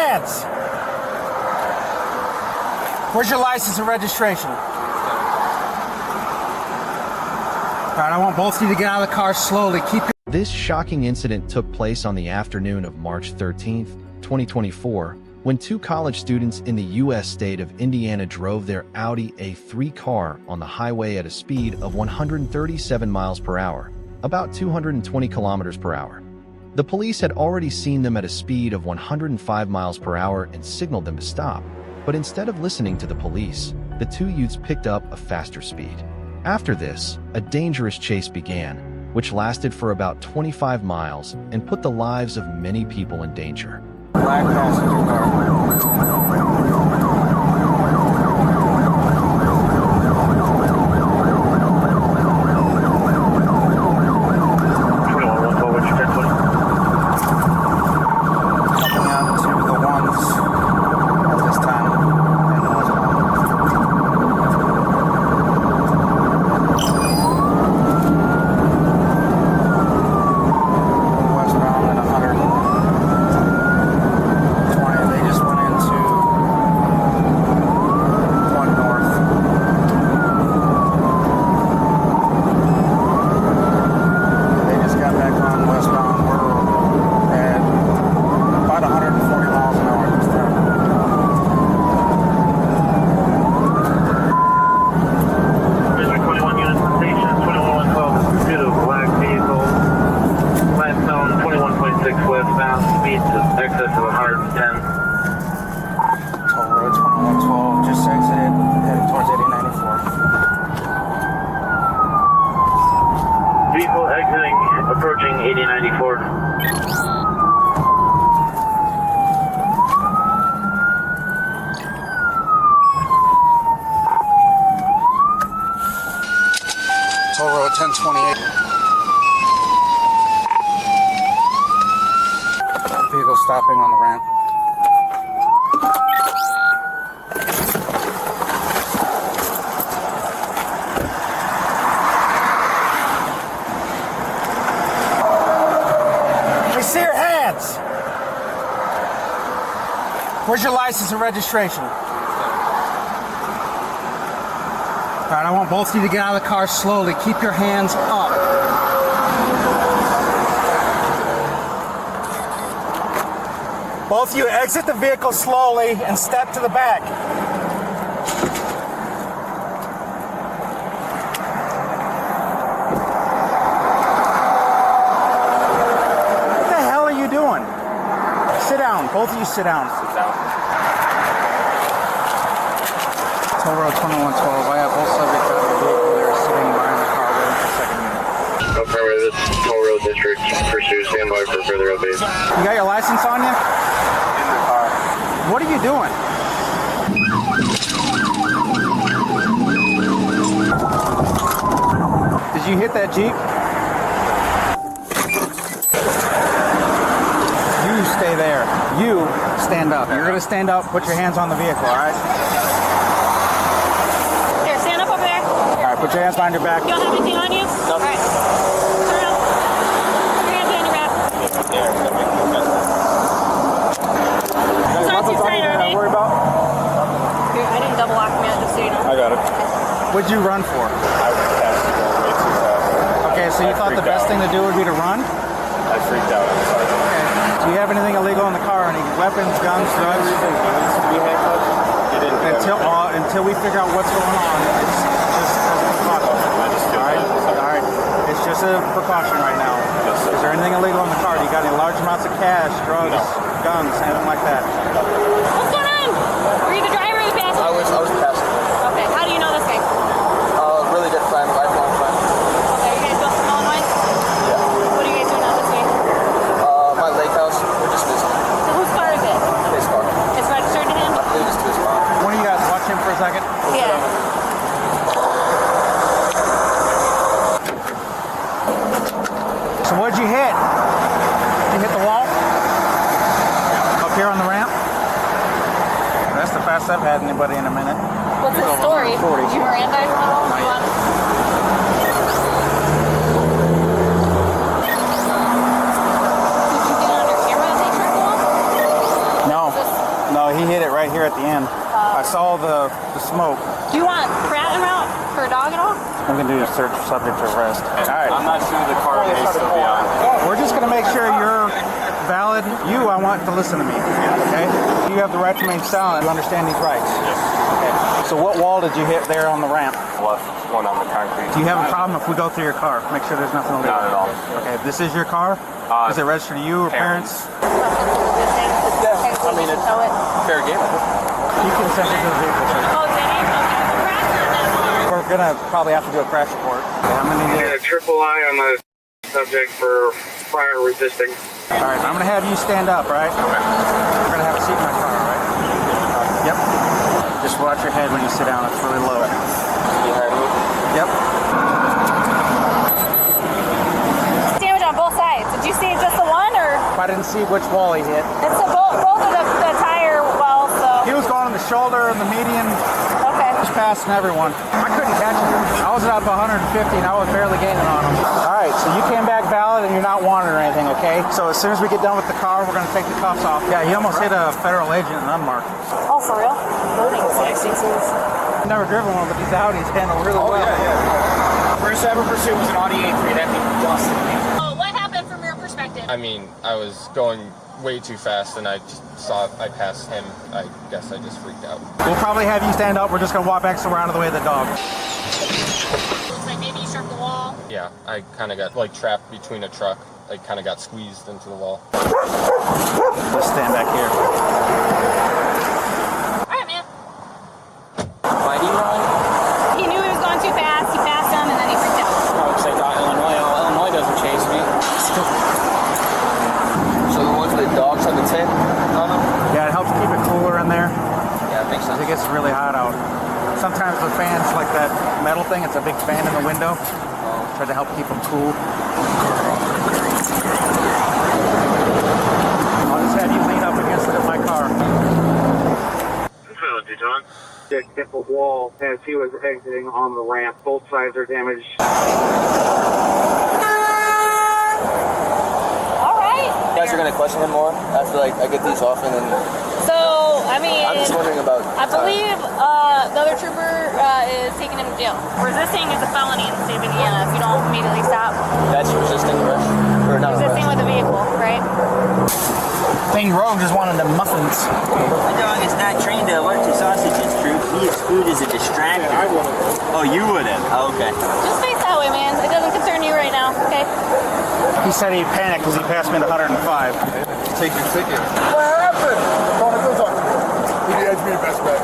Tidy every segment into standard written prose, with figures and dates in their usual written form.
hands. Where's your license and registration? All right, I want both of you to get out of the car slowly. This shocking incident took place on the afternoon of March 13, 2024, when two college students in the U.S. state of Indiana drove their Audi A3 car on the highway at a speed of 137 miles per hour, about 220 kilometers per hour. The police had already seen them at a speed of 105 miles per hour and signaled them to stop, but instead of listening to the police, the two youths picked up a faster speed. After this, a dangerous chase began, which lasted for about 25 miles and put the lives of many people in danger. Black passenger approaching 8094. Toll Road 1028. Vehicle stopping on the ramp. See your hands. Where's your license and registration? All right, I want both of you to get out of the car slowly. Keep your hands up. Both of you exit the vehicle slowly and step to the back. Sit down. Both of you sit down. Sit down. Toll Road 2112. I have both subjects out of the vehicle. They're sitting behind the car waiting for a second unit. Confirm this Toll Road District pursues standby for further updates. You got your license on you? In the car. What are you doing? Did you hit that Jeep? You stay there. You stand up. You're going to stand up, put your hands on the vehicle, all right? Here, stand up over there. All right, put your hands behind your back. You don't have anything on you? No. All right. Turn up. Put your hands behind your back. It's not too tight, are they? Worry about? Here, I didn't double lock me out, just so you know. I got it. What'd you run for? I was passed way too fast. Okay, so you thought the best thing to do would be to run? I freaked out. I'm sorry. Do you have anything illegal in the car? Any weapons, guns, drugs? Until we figure out what's going on, it's just a precaution. All right. It's just a precaution right now. Is there anything illegal in the car? Do you got any large amounts of cash, drugs, guns, anything like that? What's going on? Were you the driver or the passenger? I was the passenger. Okay, how do you know this guy? Really good friend, lifelong friend. Okay, you guys both from Illinois? Yeah. What are you guys doing out this week? My lake house, we're just visiting. So whose car is it? His car. It's registered to him? I believe it's to his mom. One of you guys watch him for a second. Yeah. So what'd you hit? Did you hit the wall? Up here on the ramp? That's the fastest I've had anybody in a minute. What's his story? 40. Did you Mirandize him at all? You want- Did you get it on your camera that they tricked off? No. Is this right here at the end. I saw the smoke. Do you want rat and route for a dog at all? I'm gonna do a search subject to arrest. All right. I'm not sure the car may still be on. We're just gonna make sure you're valid. I want to listen to me. Okay. You have the right to remain silent. You understand these rights. Okay. So what wall did you hit there on the ramp? Left one on the concrete. Do you have a problem if we go through your car? Make sure there's nothing illegal. Not at all. Okay. This is your car. Is it registered to you or parents? I mean, it's fair game. You can send it to the vehicle. Oh, did he? Okay. Crash or not? We're gonna probably have to do a crash report. Okay, I'm gonna need A triple I on the subject for prior resisting. All right, I'm gonna have you stand up, right? Okay. We're gonna have a seat in my car, all right? Yep. Just watch your head when you sit down. It's really low. Yep. Damage on both sides. Did you see just the one or? I didn't see which wall he hit. It's both of the tire wells, so. He was going on the shoulder and the median. Okay. Just passing everyone. I couldn't catch him. I was up 150 and I was barely gaining on him. All right, so you came back valid and you're not wanted or anything, okay? So as soon as we get done with the car, we're gonna take the cuffs off. Yeah, he almost hit a federal agent and unmarked. Oh, for real? I've never driven one, but these Audis handle really well. First ever pursuit was an Audi A3. That thing busted me. Oh, what happened from your perspective? I mean, I was going way too fast and I just saw I passed him. I guess I just freaked out. We'll probably have you stand up. We're just gonna walk back so we're out of the way of the dog. Looks like maybe you struck the wall. Yeah, I kind of got like trapped between a truck. I kind of got squeezed into the wall. Let's stand back here. All right, man. Why do you run? He knew he was going too fast. He passed him, and then he freaked out. Oh, because I thought Illinois doesn't chase me. So the ones with the dogs have the tint on them? Yeah, it helps keep it cooler in there. Yeah, it makes sense. It gets really hot out. Sometimes the fans, like that metal thing, it's a big fan in the window. Try to help keep them cool. I'll just have you lean up against my car. Facility, John. Dick hit the wall as he was exiting on the ramp. Both sides are damaged. All right. You guys are going to question him more after like I get these off and then So, I mean, I'm just wondering about... I believe the other trooper is taking him to jail. Resisting is a felony in the state of Indiana if you don't immediately stop. That's resisting arrest? Or not Resisting arrest? with a vehicle, right? Thing Rogue just wanted the muffins. My dog is not trained to alert to sausages, troops. He uses food as a distraction. Oh, you wouldn't? Oh, okay. Just face that way, man. It doesn't concern you right now, okay? He said he panicked because he passed me at 105. Take your ticket. What happened? Go talk to me. He had me a best bet.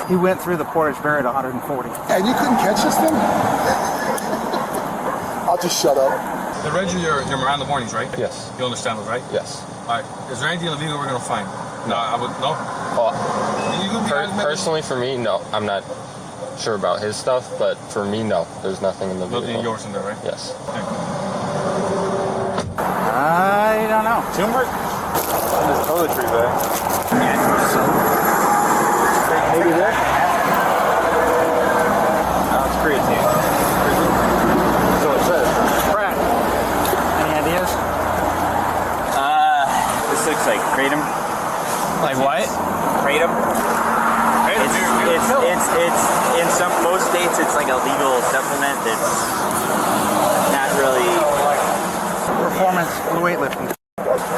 He went through the Portage Barrier at 140. And you couldn't catch this thing? I'll just shut up. They read you your Miranda warnings, right? Yes. You understand those, right? Yes. All right. Is there anything illegal we're gonna find? No. I would no. You could be Personally, for me, no. I'm not sure about his stuff, but for me, no. There's nothing in the Nothing vehicle. yours in there, right? Yes. Thank you. I don't know. Turmeric? In this toiletry bag. Maybe this? No, it's creatine. So it says. Brad, any ideas? This looks like kratom. Like what? Kratom. It's in most states it's like a legal supplement that's not really. Performance weightlifting.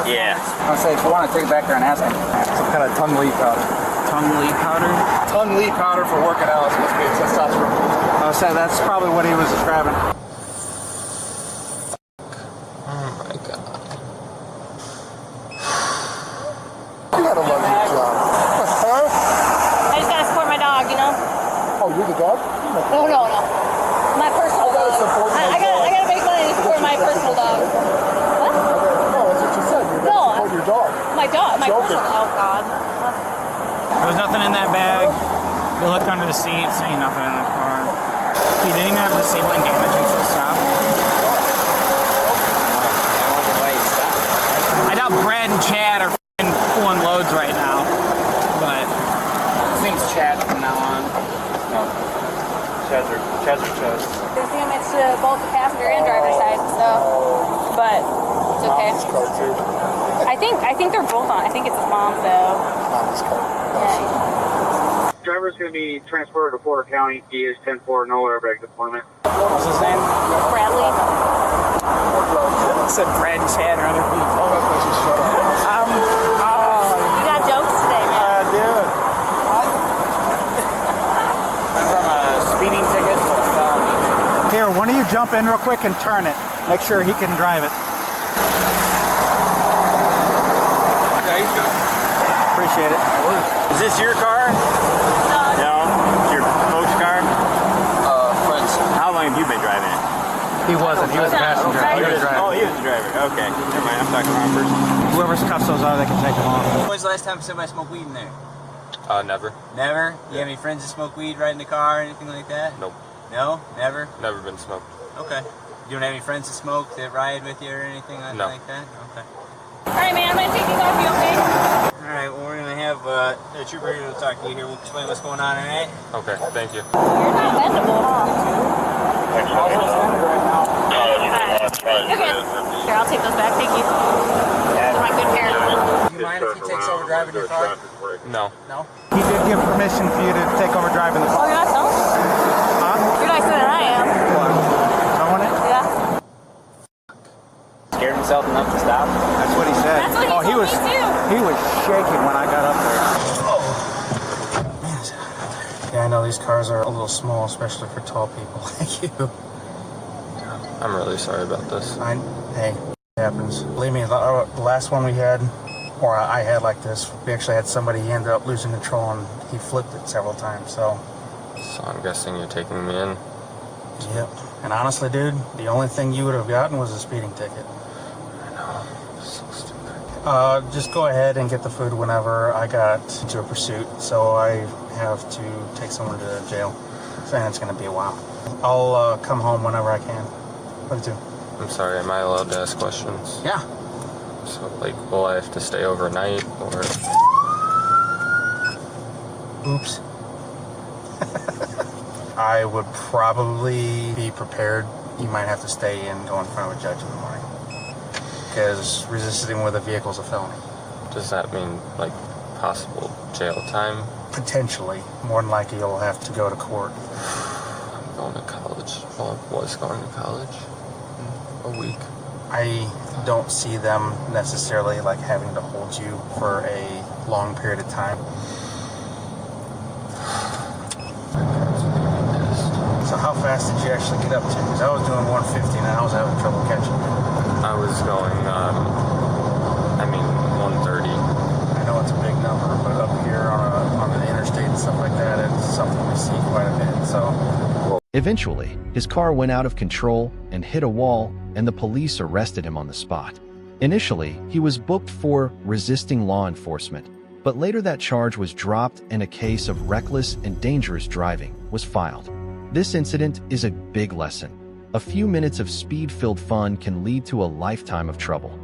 Yeah. I'll say if you want to take it back there and ask him. Some kind of tongue leaf powder. Tongue leaf powder? Tongue leaf powder for working out. It's supposed to be testosterone. I'll say that's probably what he was describing. Oh my god. You gotta love your job. Huh? I just gotta support my dog, you know? Oh, you're the dog? No. My personal dog. support my I gotta make money to support my personal dog. What? No, that's what you said. You're No. gonna support your dog. My dog. My Joking. personal. Oh God. There was nothing in that bag. You looked under the seat, see nothing in the car. He didn't even have disabling damage until the stop. I doubt Brad and Chad are pulling loads right now, but his name's Chad from now on. No. Chads are Chads. There's damage to both the passenger and driver's side, so, but it's okay. This car too. I think they're both on. I think it's his mom's though. Not this car. Yeah. Driver's going to be transferred to Porter County. He is 10-4, no airbag deployment. What's his name? Bradley. I said Brad and Chad or other people. You got jokes today, man. Dude. I'm from a speeding ticket to a felony. Here, one of you jump in real quick and turn it. Make sure he can drive it. Yeah, he's good. Appreciate it. Is this your car? No. It's your folks' car? Friends. How long have you been driving it? He wasn't. He was a passenger. He was driving. Oh, he was the driver. Okay. Never mind. I'm talking wrong person. Whoever's cuffs those are, they can take them off. When's the last time somebody smoked weed in there? Never. Never? You have any friends that smoke weed right in the car or anything like that? Nope. No? Never? Never been smoked. Okay. You don't have any friends that smoke that ride with you or anything like that? Okay. Alright, man, I'm gonna take these off. You okay? Alright, well, we're going to have the trooper here to talk to you here. We'll explain what's going on, alright? Okay, thank you. You're not bendable, huh? Okay. Here, I'll take those back. Thank you. They're my good parents. Do you mind if he takes over driving your car? No. No? He did give permission for you to take over driving the Oh, car. you're not telling? Huh? You're nicer than I am. Towing it? Yeah. Scared himself enough to stop? That's what he said. That's what he told was, me too. He was shaking when I got up there. Yeah, I know these cars are a little small, especially for tall people like you. I'm really sorry about this. Hey, it happens. Believe me, the last one we had, or I had like this, we actually had somebody, he ended up losing control and he flipped it several times, so. So I'm guessing you're taking me in. Yep. And honestly, dude, the only thing you would have gotten was a speeding ticket. I know. So stupid. Just go ahead and get the food whenever. I got into a pursuit, so I have to take someone to jail. So it's going to be a while. I'll come home whenever I can. What do you do? I'm sorry, am I allowed to ask questions? Yeah. So, like, will I have to stay overnight, or... Oops. I would probably be prepared. You might have to stay and go in front of a judge in the morning. Because resisting with a vehicle is a felony. Does that mean, like, possible jail time? Potentially. More than likely you'll have to go to court. I'm going to college. Well, I was going to college in a week. I don't see them necessarily like having to hold you for a long period of time. So how fast did you actually get up to? Because I was doing 150 and I was having trouble catching you. I was going, 130. I know it's a big number, but up here on the interstate and stuff like that, it's something we see quite a bit, so. Eventually, his car went out of control and hit a wall, and the police arrested him on the spot. Initially, he was booked for resisting law enforcement, but later that charge was dropped and a case of reckless and dangerous driving was filed. This incident is a big lesson. A few minutes of speed-filled fun can lead to a lifetime of trouble.